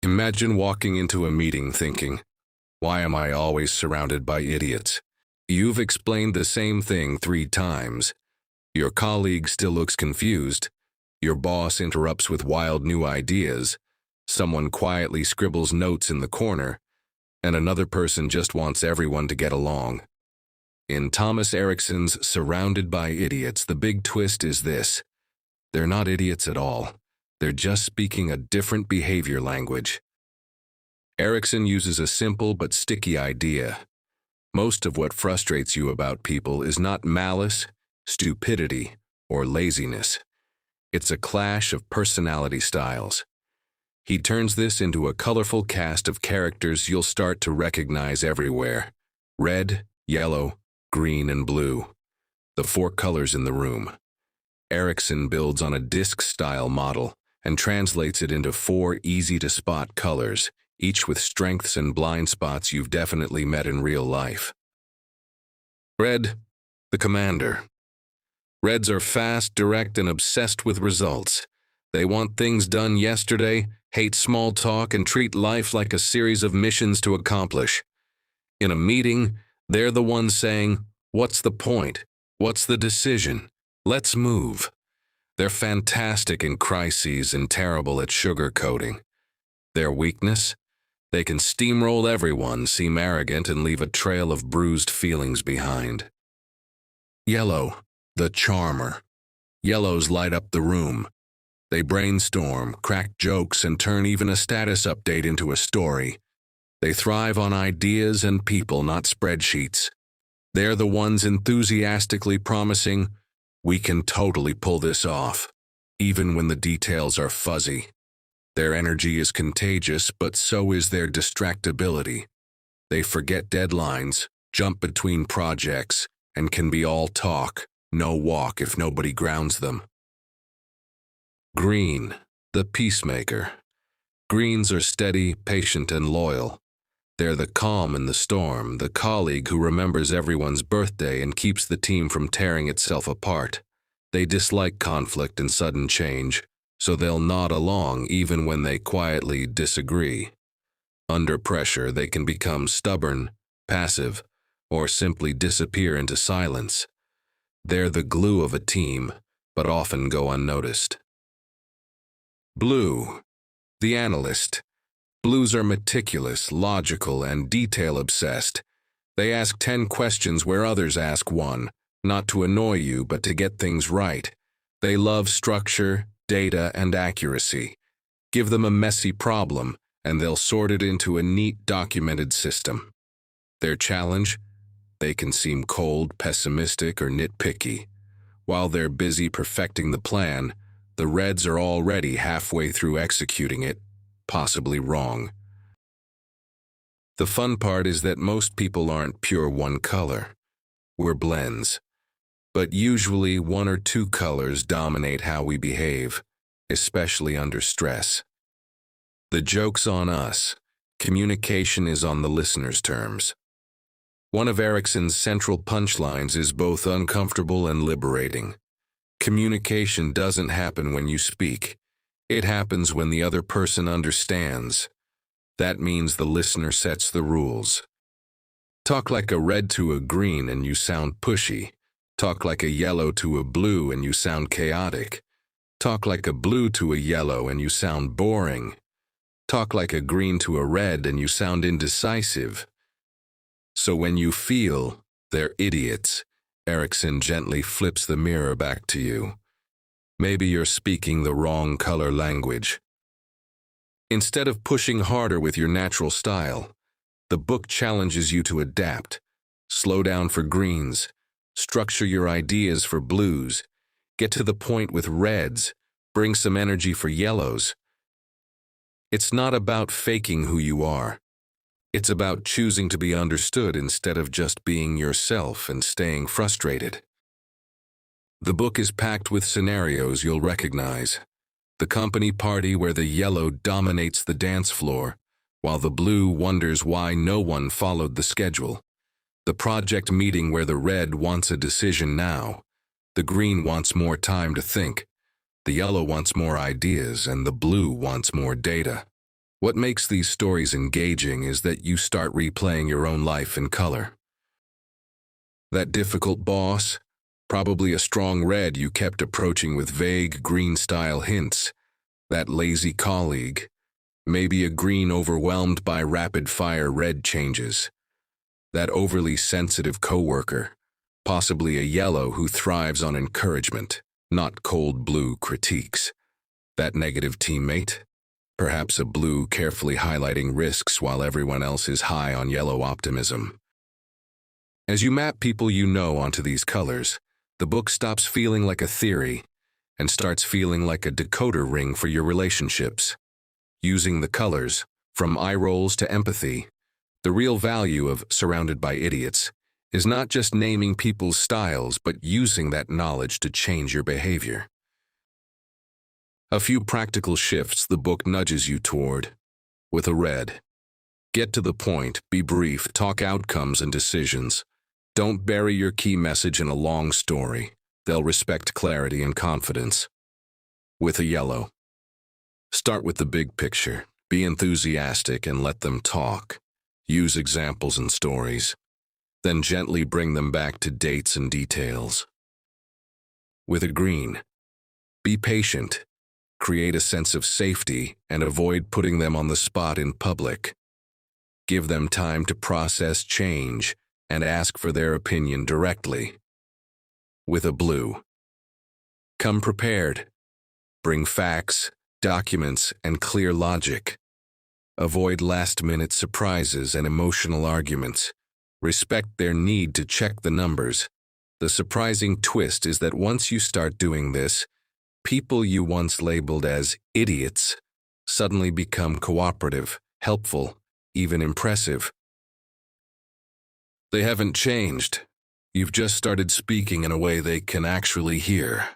Imagine walking into a meeting thinking, why am I always surrounded by idiots? You've explained the same thing 3 times. Your colleague still looks confused. Your boss interrupts with wild new ideas. Someone quietly scribbles notes in the corner, and another person just wants everyone to get along. In Thomas Erickson's Surrounded by Idiots, the big twist is this. They're not idiots at all. They're just speaking a different behavior language. Erickson uses a simple but sticky idea. Most of what frustrates you about people is not malice, stupidity, or laziness. It's a clash of personality styles. He turns this into a colorful cast of characters you'll start to recognize everywhere. Red, yellow, green, and blue. The 4 colors in the room. Erickson builds on a disc-style model and translates it into 4 easy-to-spot colors, each with strengths and blind spots you've definitely met in real life. Red, the commander. Reds are fast, direct, and obsessed with results. They want things done yesterday, hate small talk, and treat life like a series of missions to accomplish. In a meeting, they're the ones saying, "What's the point? What's the decision? Let's move." They're fantastic in crises and terrible at sugarcoating. Their weakness? They can steamroll everyone, seem arrogant, and leave a trail of bruised feelings behind. Yellow, the charmer. Yellows light up the room. They brainstorm, crack jokes, and turn even a status update into a story. They thrive on ideas and people, not spreadsheets. They're the ones enthusiastically promising, "We can totally pull this off," even when the details are fuzzy. Their energy is contagious, but so is their distractibility. They forget deadlines, jump between projects, and can be all talk, no walk if nobody grounds them. Green, the peacemaker. Greens are steady, patient, and loyal. They're the calm in the storm, the colleague who remembers everyone's birthday and keeps the team from tearing itself apart. They dislike conflict and sudden change, so they'll nod along even when they quietly disagree. Under pressure, they can become stubborn, passive, or simply disappear into silence. They're the glue of a team, but often go unnoticed. Blue, the analyst. Blues are meticulous, logical, and detail-obsessed. They ask 10 questions where others ask 1, not to annoy you, but to get things right. They love structure, data, and accuracy. Give them a messy problem, and they'll sort it into a neat, documented system. Their challenge? They can seem cold, pessimistic, or nitpicky. While they're busy perfecting the plan, the Reds are already halfway through executing it, possibly wrong. The fun part is that most people aren't pure one color. We're blends. But usually 1 or 2 colors dominate how we behave, especially under stress. The joke's on us. Communication is on the listener's terms. One of Erickson's central punchlines is both uncomfortable and liberating. Communication doesn't happen when you speak. It happens when the other person understands. That means the listener sets the rules. Talk like a red to a green and you sound pushy. Talk like a yellow to a blue and you sound chaotic. Talk like a blue to a yellow and you sound boring. Talk like a green to a red and you sound indecisive. So when you feel they're idiots, Erickson gently flips the mirror back to you. Maybe you're speaking the wrong color language. Instead of pushing harder with your natural style, the book challenges you to adapt. Slow down for greens. Structure your ideas for blues. Get to the point with reds. Bring some energy for yellows. It's not about faking who you are. It's about choosing to be understood instead of just being yourself and staying frustrated. The book is packed with scenarios you'll recognize. The company party where the yellow dominates the dance floor, while the blue wonders why no one followed the schedule. The project meeting where the red wants a decision now. The green wants more time to think. The yellow wants more ideas, and the blue wants more data. What makes these stories engaging is that you start replaying your own life in color. That difficult boss, probably a strong red you kept approaching with vague green-style hints. That lazy colleague, maybe a green overwhelmed by rapid-fire red changes. That overly sensitive coworker, possibly a yellow who thrives on encouragement, not cold blue critiques. That negative teammate, perhaps a blue carefully highlighting risks while everyone else is high on yellow optimism. As you map people you know onto these colors, the book stops feeling like a theory and starts feeling like a decoder ring for your relationships. Using the colors, from eye rolls to empathy, the real value of Surrounded by Idiots is not just naming people's styles, but using that knowledge to change your behavior. A few practical shifts the book nudges you toward. With a red, get to the point, be brief, talk outcomes and decisions. Don't bury your key message in a long story. They'll respect clarity and confidence. With a yellow, start with the big picture. Be enthusiastic and let them talk. Use examples and stories. Then gently bring them back to dates and details. With a green, be patient. Create a sense of safety and avoid putting them on the spot in public. Give them time to process change and ask for their opinion directly. With a blue, come prepared. Bring facts, documents, and clear logic. Avoid last-minute surprises and emotional arguments. Respect their need to check the numbers. The surprising twist is that once you start doing this, people you once labeled as idiots suddenly become cooperative, helpful, even impressive. They haven't changed. You've just started speaking in a way they can actually hear.